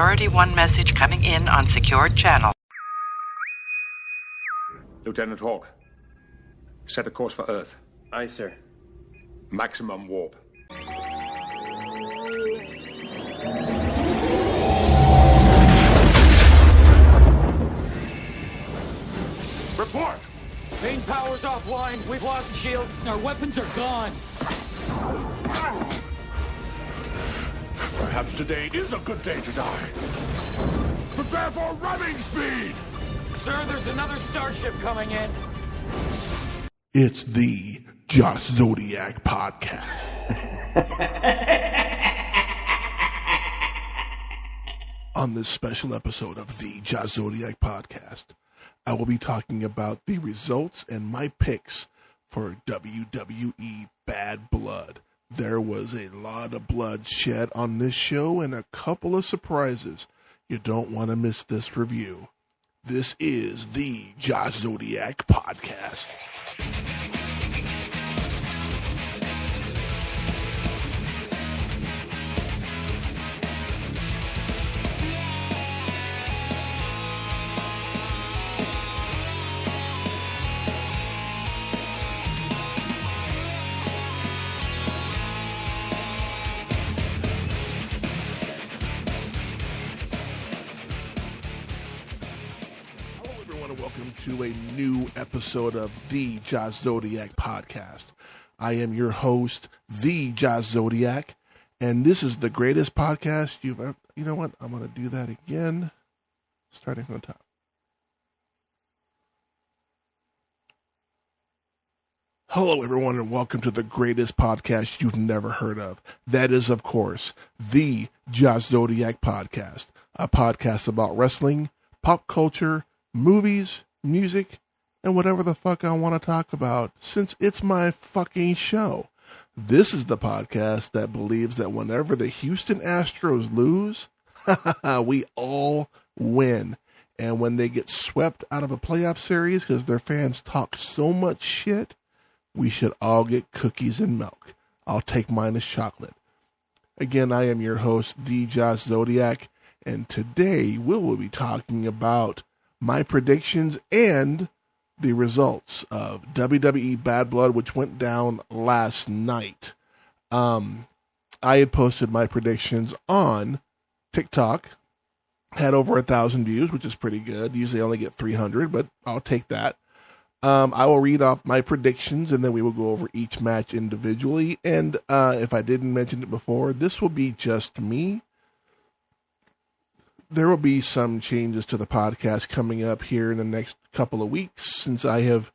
Priority 1 message coming in on secured channel. Lieutenant Hawk, set a course for Earth. Aye, sir. Maximum warp. Report! Main power's offline. We've lost shields. Our weapons are gone. Perhaps today is a good day to die. Prepare for running speed! Sir, there's another starship coming in. It's the Josh Zodiac podcast. On this special episode of the Josh Zodiac podcast, I will be talking about the results and my picks for WWE Bad Blood. There was a lot of blood shed on this show and a couple of surprises. You don't want to miss this review. This is the Josh Zodiac podcast. Welcome to a new episode of the Josh Zodiac podcast. I am your host, the Josh Zodiac, and this is the greatest podcast you've ever... You know what? I'm going to do that again, starting from the top. Hello, everyone, and welcome to the greatest podcast you've never heard of. That is, of course, the Josh Zodiac podcast, a podcast about wrestling, pop culture, movies, music, and whatever the fuck I want to talk about, since it's my fucking show. This is the podcast that believes that whenever the Houston Astros lose, we all win. And when they get swept out of a playoff series because their fans talk so much shit, we should all get cookies and milk. I'll take mine as chocolate. Again, I am your host, the Josh Zodiac, and today we will be talking about my predictions and the results of WWE Bad Blood, which went down last night. I had posted my predictions on TikTok, had over 1,000 views, which is pretty good. Usually I only get 300, but I'll take that. I will read off my predictions, and then we will go over each match individually. And if I didn't mention it before, this will be just me. There will be some changes to the podcast coming up here in the next couple of weeks, since I have,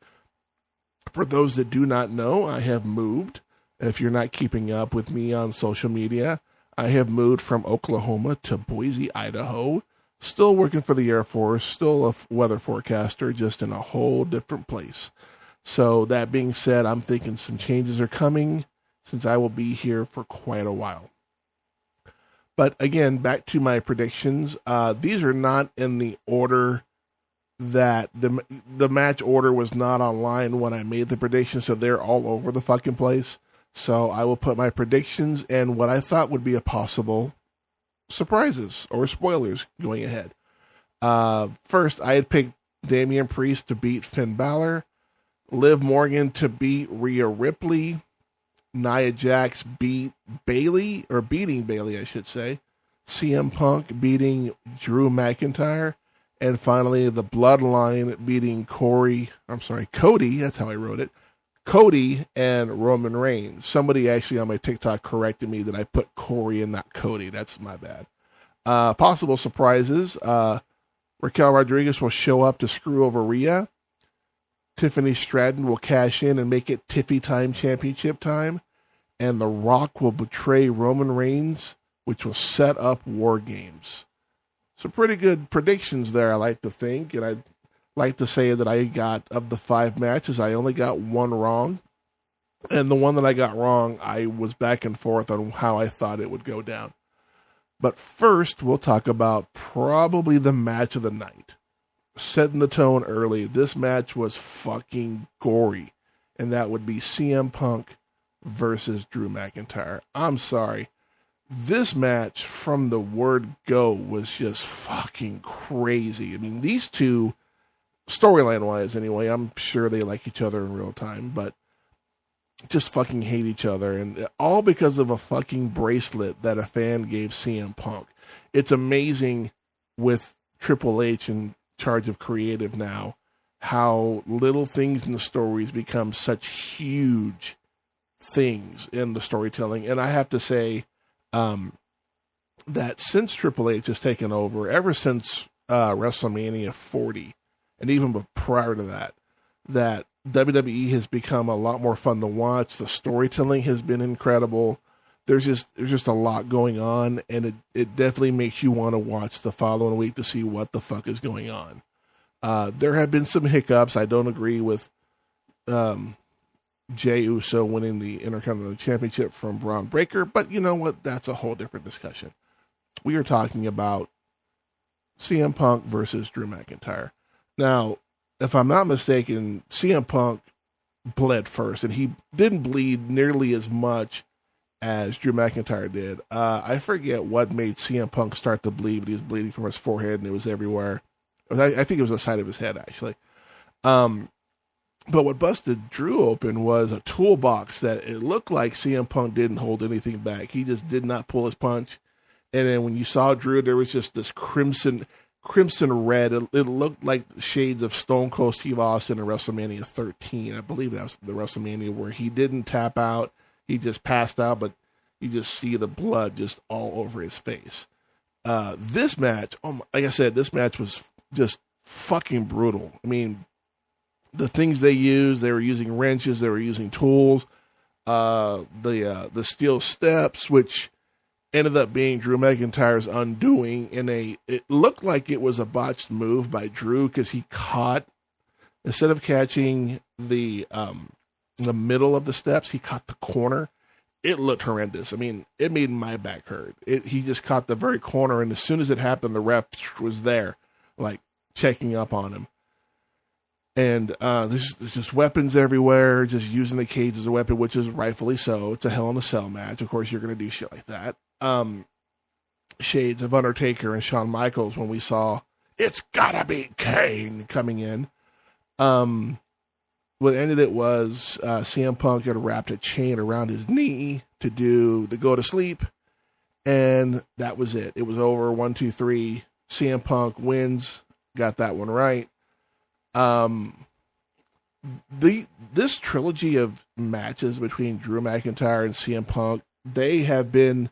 for those that do not know, I have moved. If you're not keeping up with me on social media, I have moved from Oklahoma to Boise, Idaho. Still working for the Air Force, still a weather forecaster, just in a whole different place. So that being said, I'm thinking some changes are coming, since I will be here for quite a while. But again, back to my predictions. These are not in the order that the match order was not online when I made the predictions, so they're all over the fucking place. So I will put my predictions and what I thought would be a possible surprises or spoilers going ahead. First, I had picked Damian Priest to beat Finn Balor, Liv Morgan to beat Rhea Ripley, Nia Jax beating Bayley, I should say. CM Punk beating Drew McIntyre. And finally, the Bloodline beating Cody, that's how I wrote it. Cody and Roman Reigns. Somebody actually on my TikTok corrected me that I put Corey and not Cody. That's my bad. Possible surprises. Raquel Rodriguez will show up to screw over Rhea. Tiffany Stratton will cash in and make it Tiffy Time Championship time. And The Rock will betray Roman Reigns, which will set up War Games. So pretty good predictions there, I like to think. And I'd like to say that I got, of the 5 matches, I only got one wrong. And the one that I got wrong, I was back and forth on how I thought it would go down. But first, we'll talk about probably the match of the night. Setting the tone early, this match was fucking gory. And that would be CM Punk versus Drew McIntyre. I'm sorry. this match from the word go was just fucking crazy. I mean, these two, storyline wise anyway, I'm sure they like each other in real time, but just fucking hate each other, and all because of a fucking bracelet that a fan gave CM Punk. It's amazing with Triple H in charge of creative now, how little things in the stories become such huge things in the storytelling. And I have to say that since Triple H has taken over, ever since WrestleMania 40, and even prior to that, that WWE has become a lot more fun to watch. The storytelling has been incredible. There's just a lot going on, and it definitely makes you want to watch the following week to see what the fuck is going on. There have been some hiccups. I don't agree with Jey Uso winning the Intercontinental Championship from Braun Breaker, but you know what? That's a whole different discussion. We are talking about CM Punk versus Drew McIntyre. Now, if I'm not mistaken, CM Punk bled first, and he didn't bleed nearly as much as Drew McIntyre did. I forget what made CM Punk start to bleed, but he was bleeding from his forehead, and it was everywhere. I think it was the side of his head, actually. But what busted Drew open was a toolbox that it looked like CM Punk didn't hold anything back. He just did not pull his punch. And then when you saw Drew, there was just this crimson red. It looked like shades of Stone Cold Steve Austin in WrestleMania 13. I believe that was the WrestleMania where he didn't tap out. He just passed out, but you just see the blood just all over his face. This match, like I said, this match was just fucking brutal. I mean, the things they used, they were using wrenches, they were using tools, the steel steps, which ended up being Drew McIntyre's undoing. It looked like it was a botched move by Drew because he caught, instead of catching the middle of the steps, he caught the corner. It looked horrendous. I mean, it made my back hurt. He just caught the very corner, and as soon as it happened, the ref was there, like checking up on him. And there's just weapons everywhere, just using the cage as a weapon, which is rightfully so. It's a Hell in a Cell match. Of course, you're going to do shit like that. Shades of Undertaker and Shawn Michaels when we saw It's Gotta Be Kane coming in. What ended it was CM Punk had wrapped a chain around his knee to do the go to sleep, and that was it. It was over. 1, 2, 3. CM Punk wins. Got that one right. This trilogy of matches between Drew McIntyre and CM Punk, they have been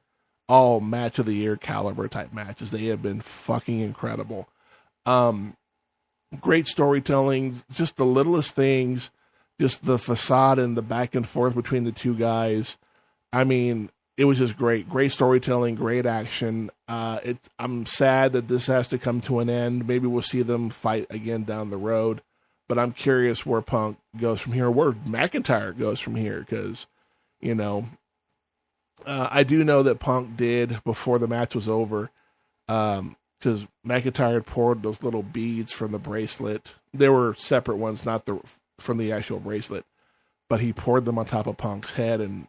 all match of the year caliber type matches. They have been fucking incredible. Great storytelling, just the littlest things, just the facade and the back and forth between the two guys. I mean, it was just great. Great storytelling, great action. I'm sad that this has to come to an end. Maybe we'll see them fight again down the road. But I'm curious where Punk goes from here, where McIntyre goes from here, because, you know, I do know that Punk did, before the match was over, because McIntyre had poured those little beads from the bracelet. They were separate ones, not from the actual bracelet. But he poured them on top of Punk's head, and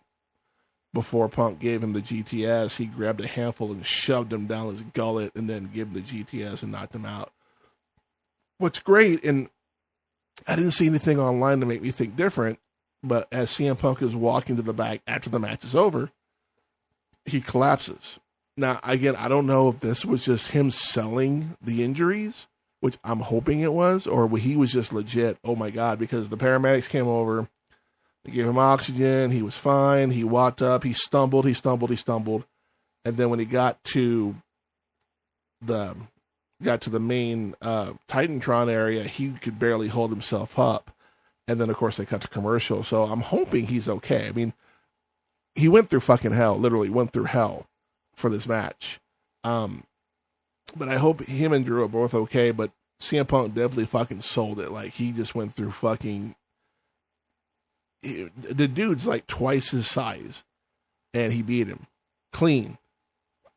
before Punk gave him the GTS, he grabbed a handful and shoved him down his gullet and then gave him the GTS and knocked him out. What's great, and I didn't see anything online to make me think different, but as CM Punk is walking to the back after the match is over, he collapses. Now, again, I don't know if this was just him selling the injuries, which I'm hoping it was, or he was just legit, oh my God, because the paramedics came over, they gave him oxygen, he was fine, he walked up, he stumbled, and then when he got to the main Titantron area, he could barely hold himself up. And then, of course, they cut to commercial. So I'm hoping he's okay. I mean, he went through fucking hell, literally went through hell for this match. But I hope him and Drew are both okay. But CM Punk definitely fucking sold it. Like, he just went through fucking... The dude's like twice his size. And he beat him. Clean.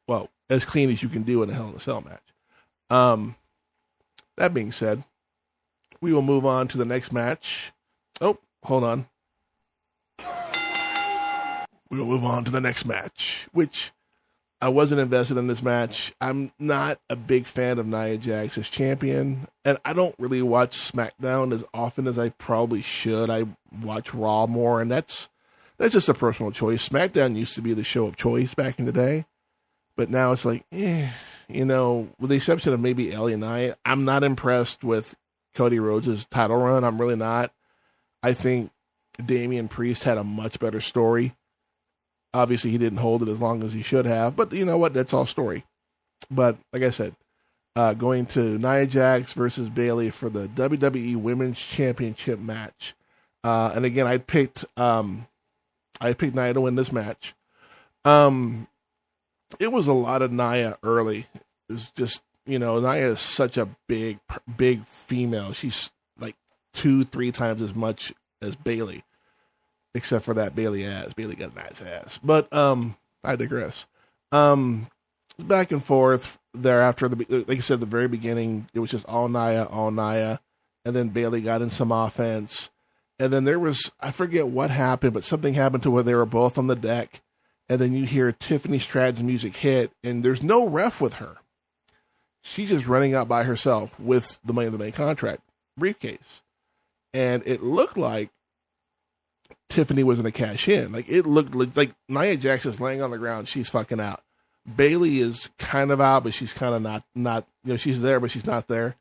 Well, as clean as you can do in a Hell in a Cell match. That being said, we will move on to the next match. Oh, hold on. We will move on to the next match, which I wasn't invested in this match. I'm not a big fan of Nia Jax as champion, and I don't really watch SmackDown as often as I probably should. I watch Raw more, and that's just a personal choice. SmackDown used to be the show of choice back in the day, but now it's like, with the exception of maybe Ellie Knight, I'm not impressed with Cody Rhodes' title run. I'm really not. I think Damian Priest had a much better story. Obviously, he didn't hold it as long as he should have, but you know what? That's all story. But like I said, going to Nia Jax versus Bayley for the WWE Women's Championship match. And again, I picked Nia to win this match. It was a lot of Nia early. It was just, Nia is such a big female. She's like 2-3 times as much as Bayley. Except for that Bayley got a nice ass. But I digress. Back and forth thereafter. Like I said, the very beginning, it was just all Nia. And then Bayley got in some offense. And then there was, I forget what happened, but something happened to where they were both on the deck. And then you hear Tiffany Stratton's music hit, and there's no ref with her. She's just running out by herself with the Money in the Bank contract briefcase. And it looked like Tiffany was going to cash in. Like, it looked like Nia Jax is laying on the ground. She's fucking out. Bayley is kind of out, but she's kind of not, she's there, but she's not there.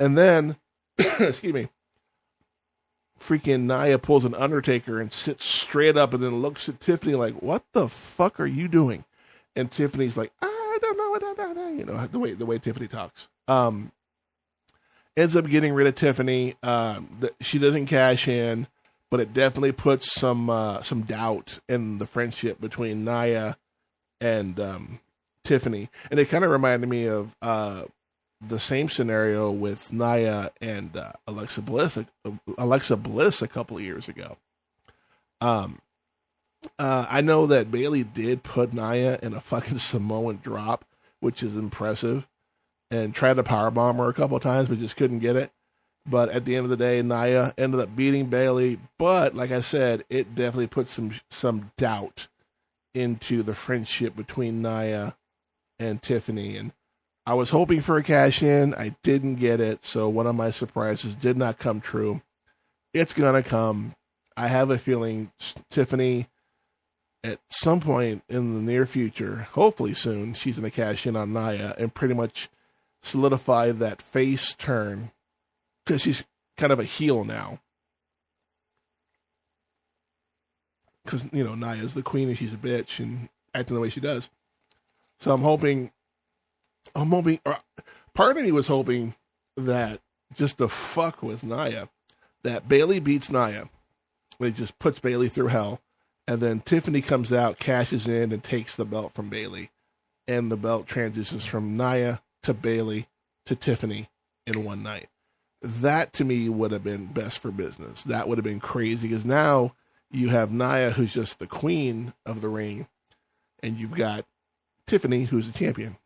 And then, excuse me, freaking Nia pulls an Undertaker and sits straight up and then looks at Tiffany like, what the fuck are you doing? And Tiffany's like, I don't know, the way Tiffany talks. Ends up getting rid of Tiffany. She doesn't cash in. But it definitely puts some doubt in the friendship between Nia and Tiffany. And it kind of reminded me of the same scenario with Nia and Alexa Bliss a couple of years ago. I know that Bayley did put Nia in a fucking Samoan drop, which is impressive, and tried to powerbomb her a couple of times, but just couldn't get it. But at the end of the day, Nia ended up beating Bayley. But like I said, it definitely put some doubt into the friendship between Nia and Tiffany. And I was hoping for a cash in. I didn't get it. So one of my surprises did not come true. It's going to come. I have a feeling Tiffany, at some point in the near future, hopefully soon, she's going to cash in on Nia and pretty much solidify that face turn. Because she's kind of a heel now. Because, Nia's the queen and she's a bitch and acting the way she does. So I'm hoping, part of me was hoping that just to fuck with Nia, that Bayley beats Nia. It just puts Bayley through hell. And then Tiffany comes out, cashes in, and takes the belt from Bayley. And the belt transitions from Nia to Bayley to Tiffany in one night. That, to me, would have been best for business. That would have been crazy, because now you have Nia, who's just the queen of the ring, and you've got Tiffany, who's the champion.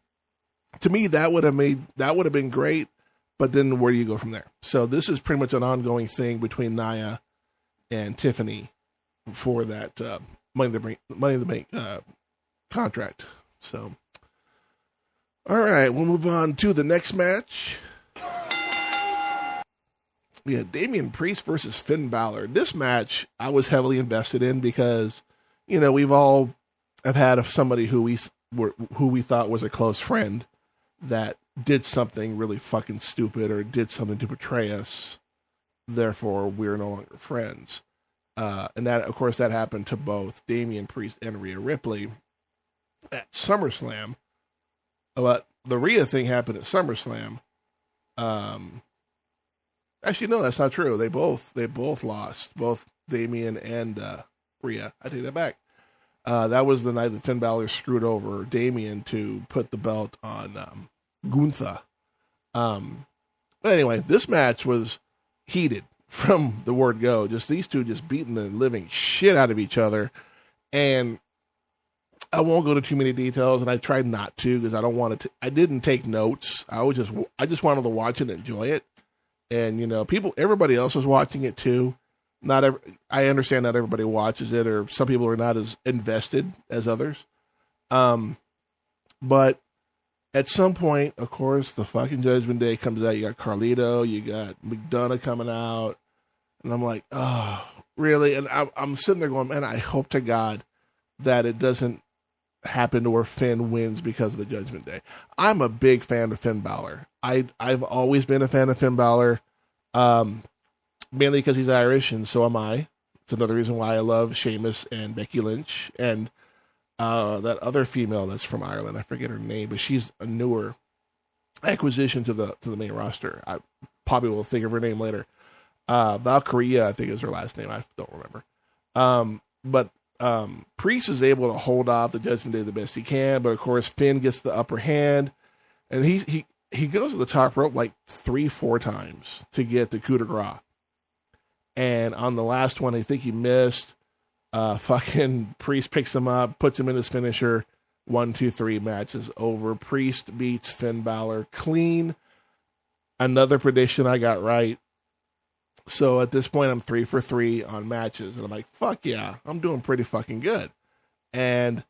To me, that would have been great, but then where do you go from there? So this is pretty much an ongoing thing between Nia and Tiffany for that Money in the Bank contract. So, all right, we'll move on to the next match. We had Damian Priest versus Finn Balor. This match I was heavily invested in because, we've all have had somebody who we thought was a close friend that did something really fucking stupid or did something to betray us. Therefore, we're no longer friends. And that, of course, that happened to both Damian Priest and Rhea Ripley at SummerSlam. But the Rhea thing happened at SummerSlam. Actually, no, that's not true. They both lost, both Damian and Rhea. I take that back. That was the night that Finn Balor screwed over Damian to put the belt on Gunther. But anyway, this match was heated from the word go. Just these two just beating the living shit out of each other. And I won't go to too many details, and I tried not to because I didn't take notes. I just wanted to watch it and enjoy it. And, everybody else is watching it too. I understand not everybody watches it, or some people are not as invested as others. But at some point, of course, the fucking Judgment Day comes out. You got Carlito, you got McDonough coming out. And I'm like, oh, really? And I'm sitting there going, man, I hope to God that it doesn't happen to where Finn wins because of the Judgment Day. I'm a big fan of Finn Balor. I've always been a fan of Finn Balor, mainly because he's Irish, and so am I. It's another reason why I love Sheamus and Becky Lynch and that other female that's from Ireland. I forget her name, but she's a newer acquisition to the main roster. I probably will think of her name later. Valkyria, I think is her last name. I don't remember. But Priest is able to hold off the Judgment Day the best he can, but of course Finn gets the upper hand, and he goes to the top rope like 3-4 times to get the coup de grace. And on the last one, I think he missed. Fucking Priest picks him up, puts him in his finisher. 1, 2, 3, match is over. Priest beats Finn Balor clean. Another prediction I got right. So at this point, I'm 3 for 3 on matches. And I'm like, fuck yeah, I'm doing pretty fucking good. And,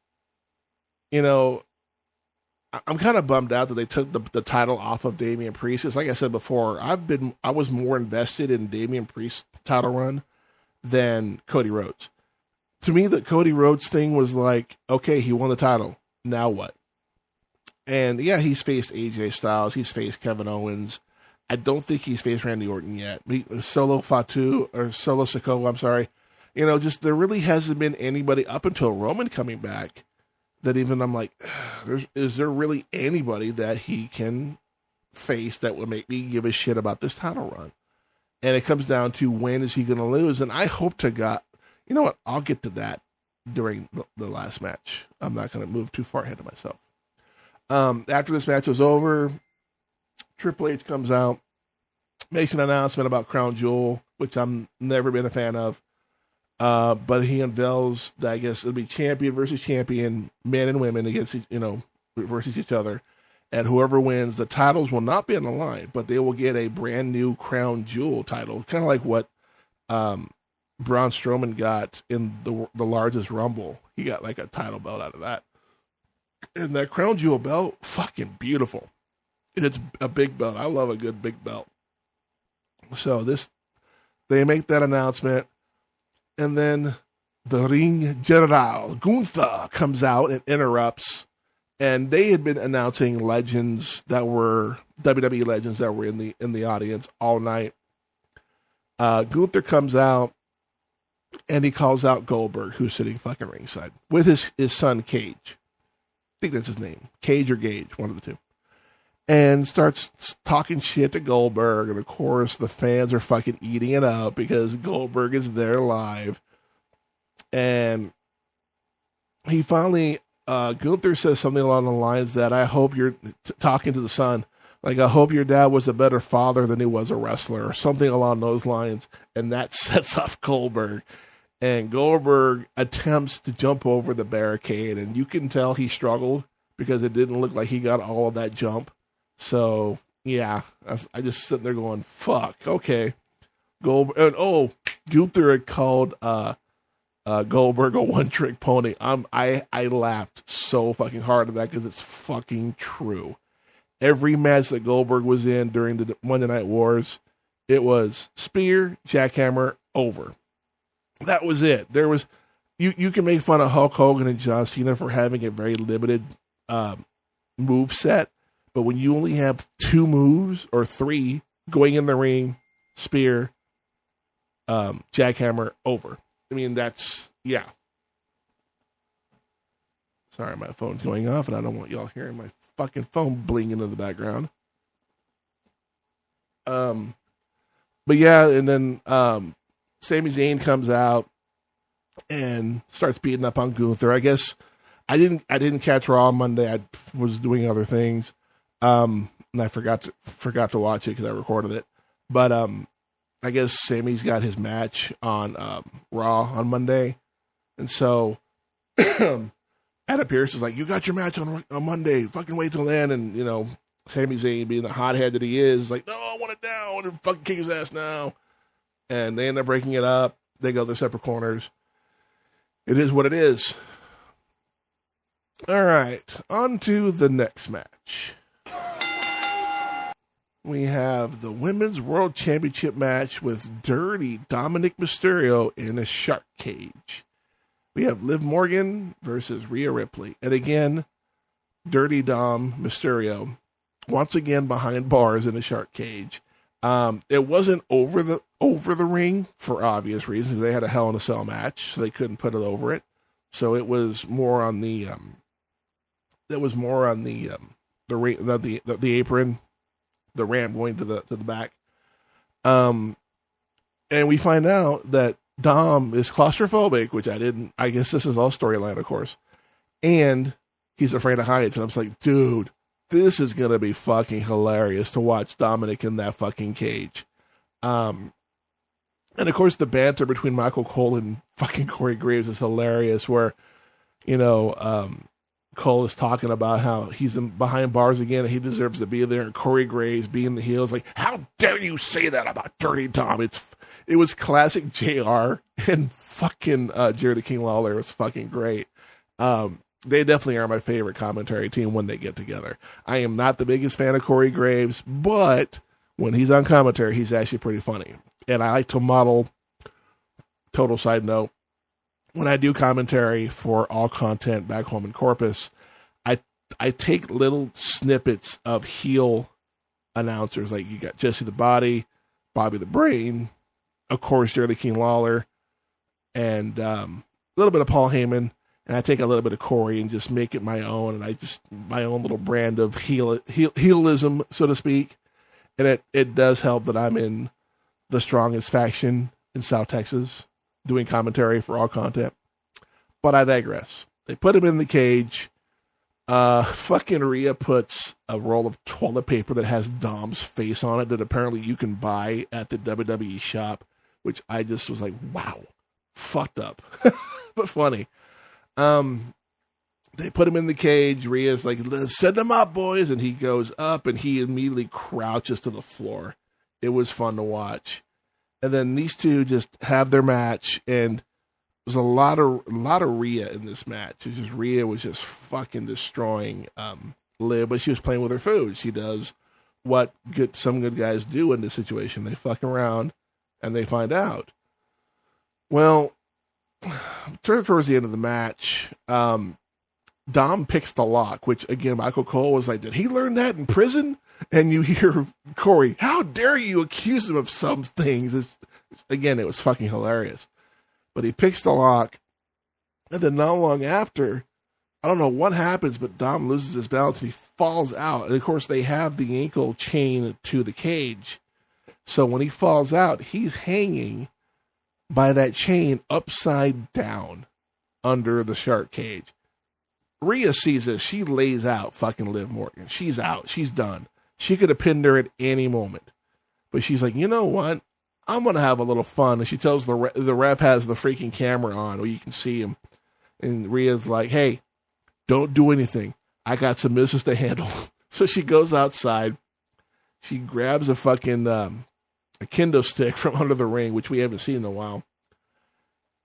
you know, I'm kind of bummed out that they took the title off of Damian Priest. Because like I said before, I was more invested in Damian Priest's title run than Cody Rhodes. To me, the Cody Rhodes thing was like, okay, he won the title. Now what? And yeah, he's faced AJ Styles. He's faced Kevin Owens. I don't think he's faced Randy Orton yet. Solo Sikoa, I'm sorry. You know, just there really hasn't been anybody up until Roman coming back that even I'm like, is there really anybody that he can face that would make me give a shit about this title run? And it comes down to when is he going to lose? And I hope to God, you know what? I'll get to that during the last match. I'm not going to move too far ahead of myself. After this match was over, Triple H comes out, makes an announcement about Crown Jewel, which I'm never been a fan of. But he unveils that I guess it'll be champion versus champion, men and women against versus each other. And whoever wins, the titles will not be on the line, but they will get a brand new Crown Jewel title, kind of like what Braun Strowman got in the largest Rumble. He got like a title belt out of that. And that Crown Jewel belt, fucking beautiful. And it's a big belt. I love a good big belt. So they make that announcement, and then the Ring General, Gunther, comes out and interrupts. And they had been announcing legends that were WWE legends that were in the audience all night. Gunther comes out and he calls out Goldberg, who's sitting fucking ringside, with his son Cage. I think that's his name. Cage or Gage, one of the two. And starts talking shit to Goldberg. And of course, the fans are fucking eating it up because Goldberg is there live. And he finally, Gunther says something along the lines that I hope you're talking to the son. Like, I hope your dad was a better father than he was a wrestler, or something along those lines. And that sets off Goldberg. And Goldberg attempts to jump over the barricade. And you can tell he struggled because it didn't look like he got all of that jump. So, yeah, I just sitting there going, fuck, okay. Goldberg, and Gunther had called Goldberg a one-trick pony. I laughed so fucking hard at that because it's fucking true. Every match that Goldberg was in during the Monday Night Wars, it was spear, jackhammer, over. That was it. There was you can make fun of Hulk Hogan and John Cena for having a very limited move set, but when you only have 2 moves or 3 going in the ring, spear, jackhammer, over. I mean, that's, yeah. Sorry, my phone's going off, and I don't want y'all hearing my fucking phone blinging in the background. But yeah, and then Sami Zayn comes out and starts beating up on Gunther. I guess I didn't catch Raw on Monday. I was doing other things, and I forgot to watch it because I recorded it. But I guess Sami's got his match on Raw on Monday, and so Adam Pearce is like, "You got your match on Monday. Fucking wait till then." And Sami Zayn, being the hothead that he is, like, "No, I want it now. I want to fucking kick his ass now." And they end up breaking it up. They go their separate corners. It is what it is. All right, on to the next match. We have the Women's World Championship match with Dirty Dominic Mysterio in a shark cage. We have Liv Morgan versus Rhea Ripley. And again, Dirty Dom Mysterio, once again behind bars in a shark cage. It wasn't over the ring for obvious reasons. They had a Hell in a Cell match, so they couldn't put it over it. So it was more on the apron, the ramp going to the back. And we find out that Dom is claustrophobic, which I guess this is all storyline, of course. And he's afraid of heights. And I'm just like, dude, this is going to be fucking hilarious to watch Dominic in that fucking cage. And of course, the banter between Michael Cole and fucking Corey Graves is hilarious, where, Cole is talking about how he's behind bars again and he deserves to be there, and Corey Graves being the heel is like, how dare you say that about Dirty Dom? It was classic JR, and fucking Jerry the King Lawler was fucking great. They definitely are my favorite commentary team when they get together. I am not the biggest fan of Corey Graves, but when he's on commentary, he's actually pretty funny. And I like to model, total side note, when I do commentary for All Content back home in Corpus, I take little snippets of heel announcers. Like, you got Jesse the Body, Bobby the Brain, of course, Jerry the King Lawler, and a little bit of Paul Heyman. And I take a little bit of Corey and just make it my own, and my own little brand of heelism, so to speak. And it does help that I'm in the strongest faction in South Texas, doing commentary for All Content. But I digress. They put him in the cage. Fucking Rhea puts a roll of toilet paper that has Dom's face on it that apparently you can buy at the WWE shop, which I just was like, wow, fucked up, but funny. They put him in the cage. Rhea's like, let's set them up, boys. And he goes up and he immediately crouches to the floor. It was fun to watch. And then these two just have their match, and there's a lot of Rhea in this match. It's just Rhea was just fucking destroying Liv, but she was playing with her food. She does what some good guys do in this situation. They fuck around and they find out. Well, towards the end of the match, Dom picks the lock, which again, Michael Cole was like, did he learn that in prison? And you hear Corey, how dare you accuse him of some things? Again, it was fucking hilarious. But he picks the lock, and then not long after, I don't know what happens, but Dom loses his balance and he falls out. And of course, they have the ankle chain to the cage. So when he falls out, he's hanging by that chain upside down under the shark cage. Rhea sees this. She lays out fucking Liv Morgan. She's out. She's done. She could have pinned her at any moment. But she's like, you know what? I'm going to have a little fun. And she tells the ref has the freaking camera on where you can see him. And Rhea's like, hey, don't do anything. I got some business to handle. So she goes outside. She grabs a fucking a kendo stick from under the ring, which we haven't seen in a while.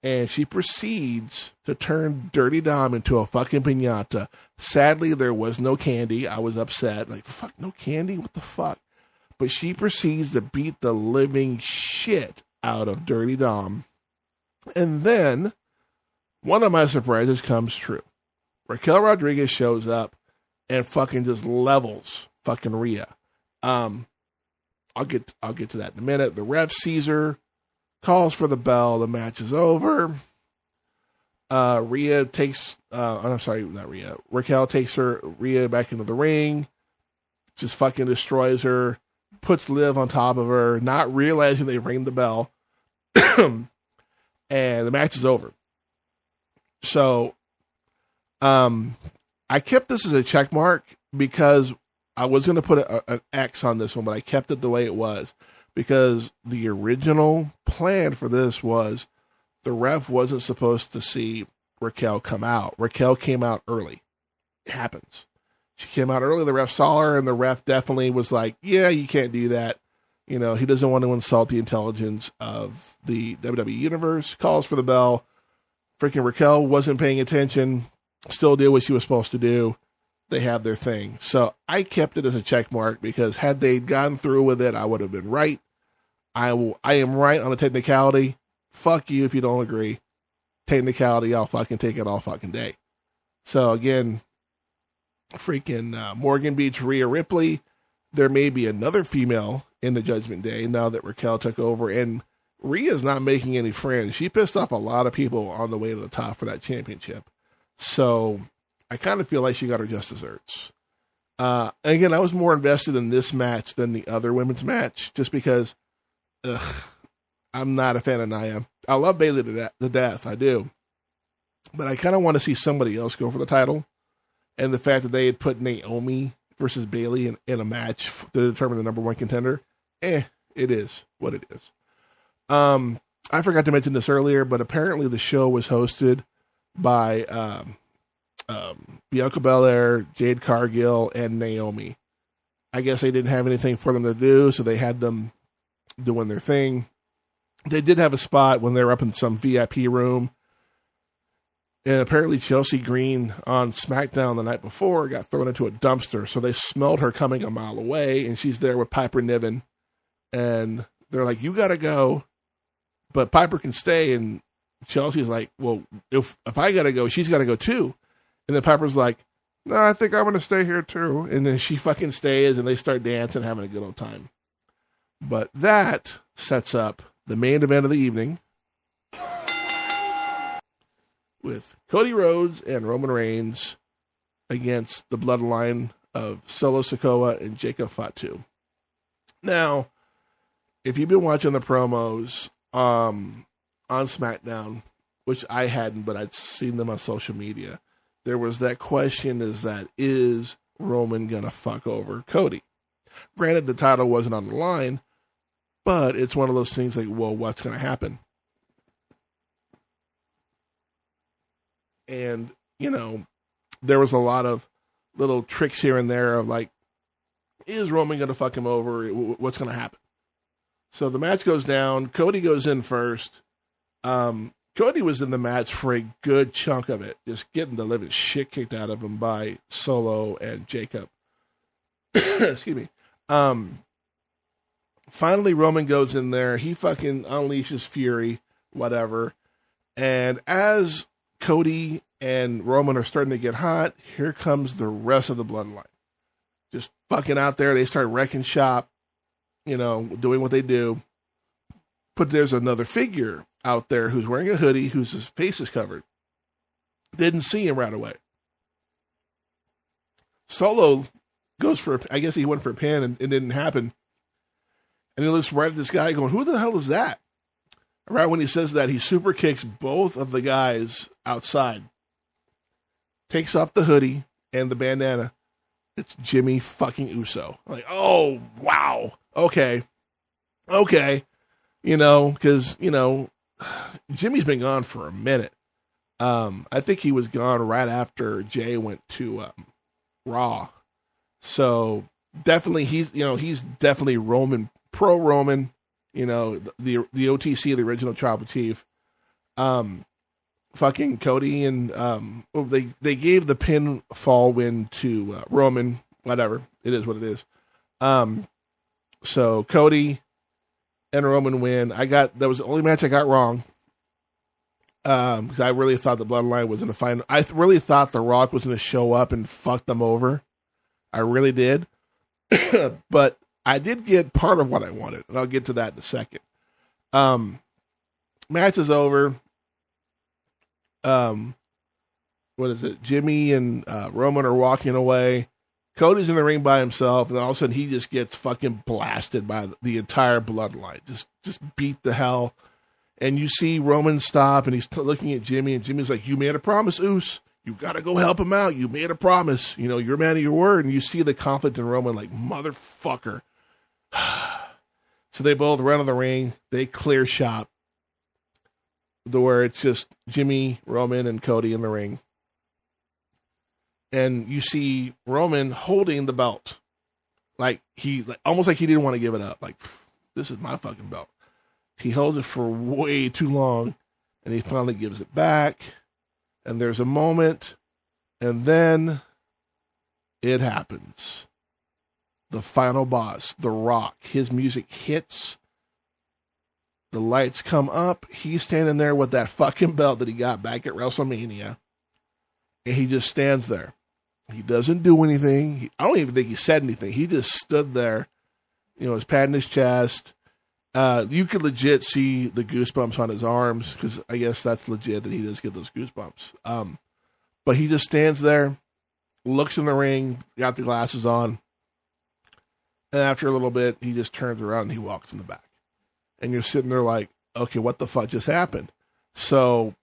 And she proceeds to turn Dirty Dom into a fucking piñata. Sadly, there was no candy. I was upset. Like, fuck, no candy? What the fuck? But she proceeds to beat the living shit out of Dirty Dom. And then, one of my surprises comes true. Raquel Rodriguez shows up and fucking just levels fucking Rhea. I'll get to that in a minute. The ref sees her, calls for the bell. The match is over. Raquel takes Rhea back into the ring. Just fucking destroys her. Puts Liv on top of her, not realizing they rang the bell. And the match is over. So, I kept this as a check mark because I was going to put an X on this one, but I kept it the way it was because the original plan for this was the ref wasn't supposed to see Raquel come out. Raquel came out early. It happens. She came out early. The ref saw her, and the ref definitely was like, yeah, you can't do that. You know, he doesn't want to insult the intelligence of the WWE Universe. Calls for the bell. Freaking Raquel wasn't paying attention. still did what she was supposed to do. They have their thing. So I kept it as a check mark because had they gone through with it, I would have been right. I am right on a technicality. Fuck you if you don't agree. Technicality, I'll fucking take it all fucking day. So again, freaking Morgan beats Rhea Ripley. There may be another female in the Judgment Day now that Raquel took over, and Rhea's not making any friends. She pissed off a lot of people on the way to the top for that championship. So I kind of feel like she got her just desserts. Again, I was more invested in this match than the other women's match, just because I'm not a fan of Nia. I love Bayley to death, I do. But I kind of want to see somebody else go for the title. And the fact that they had put Naomi versus Bayley in a match to determine the number one contender, it is what it is. I forgot to mention this earlier, but apparently the show was hosted by Bianca Belair, Jade Cargill, and Naomi. I guess they didn't have anything for them to do, so they had them doing their thing. They did have a spot when they were up in some VIP room. And apparently Chelsea Green on SmackDown the night before got thrown into a dumpster. So they smelled her coming a mile away, and she's there with Piper Niven. And they're like, you got to go. But Piper can stay. And Chelsea's like, well, if I got to go, she's got to go too. And then Piper's like, no, I think I'm going to stay here too. And then she fucking stays, and they start dancing, having a good old time. But that sets up the main event of the evening with Cody Rhodes and Roman Reigns against the bloodline of Solo Sikoa and Jacob Fatu. Now, if you've been watching the promos on SmackDown, which I hadn't, but I'd seen them on social media, there was that question, is Roman going to fuck over Cody? Granted, the title wasn't on the line, but it's one of those things like, well, what's going to happen? And, there was a lot of little tricks here and there of like, is Roman going to fuck him over? What's going to happen? So the match goes down. Cody goes in first. Cody was in the match for a good chunk of it, just getting the living shit kicked out of him by Solo and Jacob. Excuse me. Finally, Roman goes in there. He fucking unleashes fury, whatever. And as Cody and Roman are starting to get hot, here comes the rest of the bloodline. Just fucking out there. They start wrecking shop, doing what they do. But there's another figure out there who's wearing a hoodie, whose face is covered. Didn't see him right away. Solo goes I guess he went for a pin and it didn't happen. And he looks right at this guy going, who the hell is that? Right when he says that, he super kicks both of the guys outside. Takes off the hoodie and the bandana. It's Jimmy fucking Uso. I'm like, oh, wow. Okay. Because, Jimmy's been gone for a minute. I think he was gone right after Jay went to Raw. So definitely he's definitely Roman, pro-Roman, the OTC, the original Tribal Chief. Fucking Cody and they gave the pinfall win to Roman. Whatever, it is what it is. So Cody and Roman win. That was the only match I got wrong. Because I really thought the Bloodline was in the final. I really thought The Rock was going to show up and fuck them over. I really did. But I did get part of what I wanted, and I'll get to that in a second. Match is over. What is it? Jimmy and Roman are walking away. Cody's in the ring by himself, and all of a sudden he just gets fucking blasted by the entire bloodline. Just beat the hell. And you see Roman stop, and he's looking at Jimmy, and Jimmy's like, you made a promise, Oos. You got to go help him out. You made a promise. You're a man of your word. And you see the conflict in Roman like, motherfucker. So they both run to the ring. They clear shop. Where it's just Jimmy, Roman, and Cody in the ring. And you see Roman holding the belt. Almost like he didn't want to give it up. Like, this is my fucking belt. He holds it for way too long, and he finally gives it back. And there's a moment And then it happens. The final boss, The Rock, his music hits. The lights come up. He's standing there with that fucking belt that he got back at WrestleMania. And he just stands there. He doesn't do anything. I don't even think he said anything. He just stood there. Was patting his chest. You could legit see the goosebumps on his arms, because I guess that's legit that he does get those goosebumps. But he just stands there, looks in the ring, got the glasses on, and after a little bit, he just turns around and he walks in the back. And you're sitting there like, okay, what the fuck just happened? So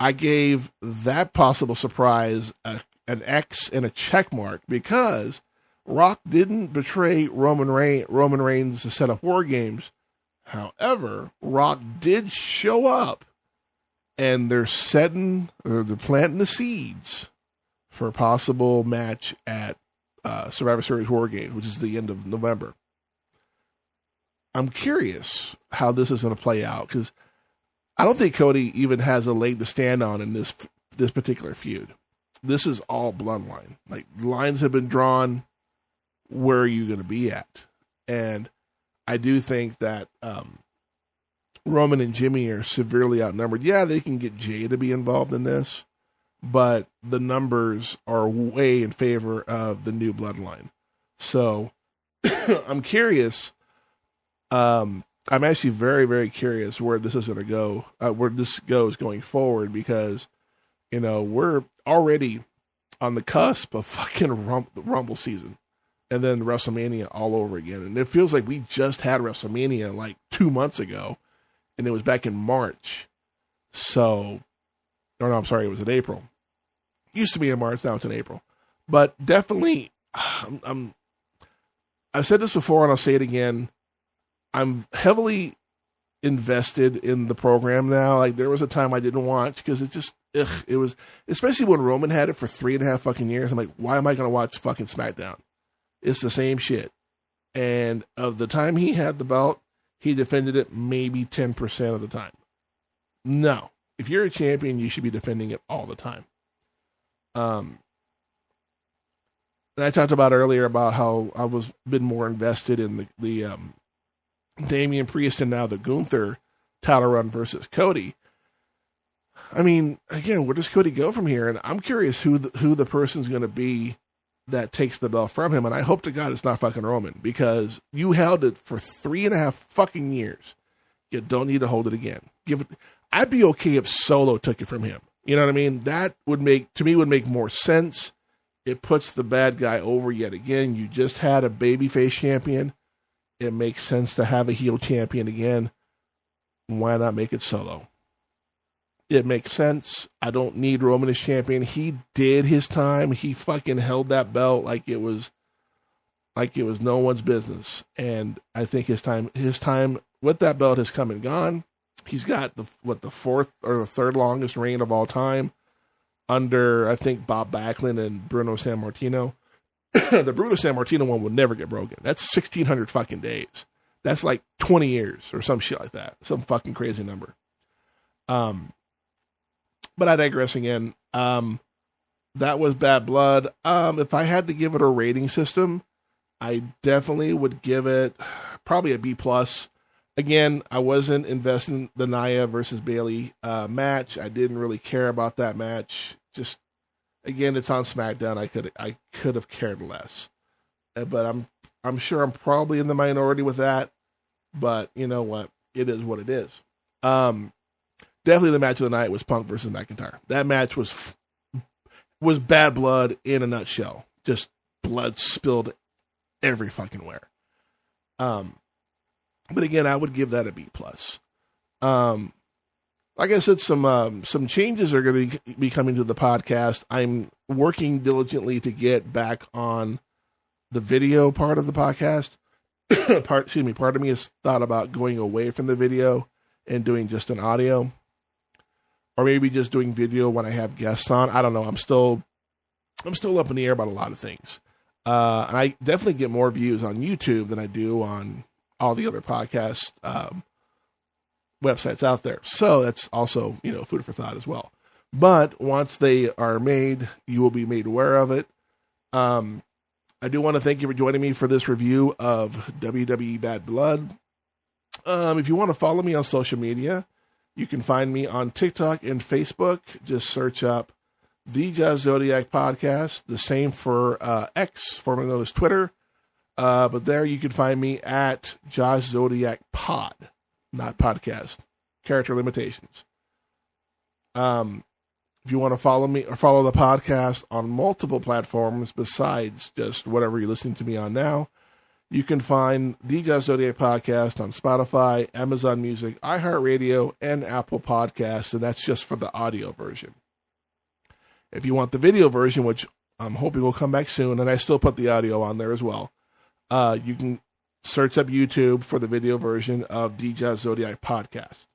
I gave that possible surprise an X and a check mark, because Rock didn't betray Roman Reigns to set up War Games. However, Rock did show up, and they're planting the seeds for a possible match at Survivor Series War Games, which is the end of November. I'm curious how this is going to play out, because I don't think Cody even has a leg to stand on in this particular feud. This is all bloodline. Like, lines have been drawn. Where are you going to be at? And I do think that Roman and Jimmy are severely outnumbered. Yeah, they can get Jay to be involved in this, but the numbers are way in favor of the new bloodline. So I'm curious. I'm actually very, very curious where this is going to go, where this goes going forward, because, we're already on the cusp of fucking Rumble season. And then WrestleMania all over again. And it feels like we just had WrestleMania like 2 months ago. And it was back in March. So, it was in April. It used to be in March, now it's in April. But definitely, I've said this before and I'll say it again. I'm heavily invested in the program now. Like, there was a time I didn't watch because it was, especially when Roman had it for 3.5 fucking years. I'm like, why am I going to watch fucking SmackDown? It's the same shit. And of the time he had the belt, he defended it maybe 10% of the time. No. If you're a champion, you should be defending it all the time. And I talked about earlier about how I was been more invested in the Damian Priest and now the Gunther title run versus Cody. I mean, again, where does Cody go from here? And I'm curious who the person's going to be that takes the belt from him, and I hope to God it's not fucking Roman, because you held it for 3.5 fucking years. You don't need to hold it again. I'd be okay if Solo took it from him. You know what I mean? That would make more sense. It puts the bad guy over yet again. You just had a babyface champion. It makes sense to have a heel champion again. Why not make it Solo? It makes sense. I don't need Roman as champion. He did his time. He fucking held that belt like it was no one's business. And I think his time with that belt has come and gone. He's got the fourth or the third longest reign of all time under, I think, Bob Backlund and Bruno Sammartino. The Bruno Sammartino one would never get broken. That's 1,600 fucking days. That's like 20 years or some shit like that. Some fucking crazy number. But I digress again. That was Bad Blood. If I had to give it a rating system, I definitely would give it probably a B+. Again, I wasn't investing in the Nia versus Bayley match. I didn't really care about that match. Just, again, it's on SmackDown. I could have cared less. But I'm sure I'm probably in the minority with that. But you know what? It is what it is. Definitely the match of the night was Punk versus McIntyre. That match was Bad Blood in a nutshell. Just blood spilled every fucking where. But again, I would give that a B+. Like I said, some changes are going to be coming to the podcast. I'm working diligently to get back on the video part of the podcast. Part of me has thought about going away from the video and doing just an audio. Or maybe just doing video when I have guests on. I don't know. I'm still up in the air about a lot of things. And I definitely get more views on YouTube than I do on all the other podcast websites out there. So that's also, food for thought as well. But once they are made, you will be made aware of it. I do want to thank you for joining me for this review of WWE Bad Blood. If you want to follow me on social media, you can find me on TikTok and Facebook. Just search up The Josh Zodiac Podcast. The same for X, formerly known as Twitter. But there you can find me at Josh Zodiac Pod, not podcast. Character limitations. If you want to follow me or follow the podcast on multiple platforms besides just whatever you're listening to me on now, you can find the Josh Zodiac Podcast on Spotify, Amazon Music, iHeartRadio, and Apple Podcasts, and that's just for the audio version. If you want the video version, which I'm hoping will come back soon, and I still put the audio on there as well, you can search up YouTube for the video version of the Josh Zodiac Podcast.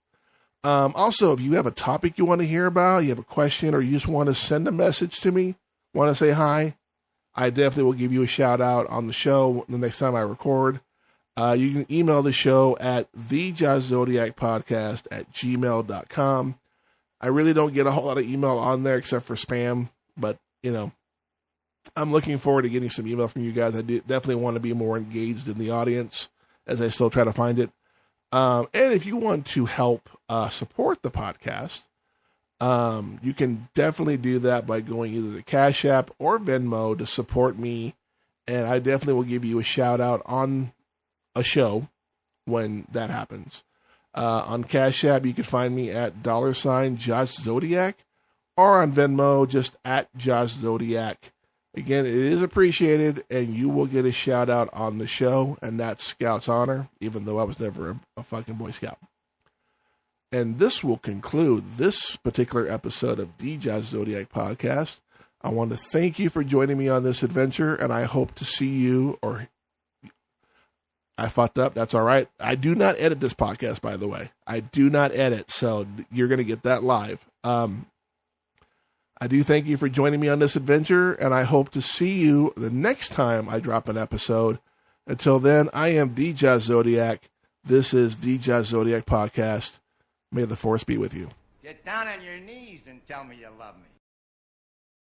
Also, if you have a topic you want to hear about, you have a question, or you just want to send a message to me, want to say hi, I definitely will give you a shout out on the show the next time I record. You can email the show at thejoshzodiacpodcast@gmail.com. I really don't get a whole lot of email on there except for spam, but, I'm looking forward to getting some email from you guys. I definitely want to be more engaged in the audience as I still try to find it. And if you want to help support the podcast, you can definitely do that by going either to CashApp or Venmo to support me. And I definitely will give you a shout out on a show when that happens. On CashApp, you can find me at $Josh Zodiac, or on Venmo, just at Josh Zodiac. Again, it is appreciated, and you will get a shout-out on the show, and that's Scout's honor, even though I was never a fucking Boy Scout. And this will conclude this particular episode of the Josh Zodiac Podcast. I want to thank you for joining me on this adventure, and I hope to see you, or I fucked up, that's all right. I do not edit this podcast, by the way. I do not edit, so you're going to get that live. I do thank you for joining me on this adventure, and I hope to see you the next time I drop an episode. Until then, I am the Josh Zodiac. This is the Josh Zodiac Podcast. May the Force be with you. Get down on your knees and tell me you love me.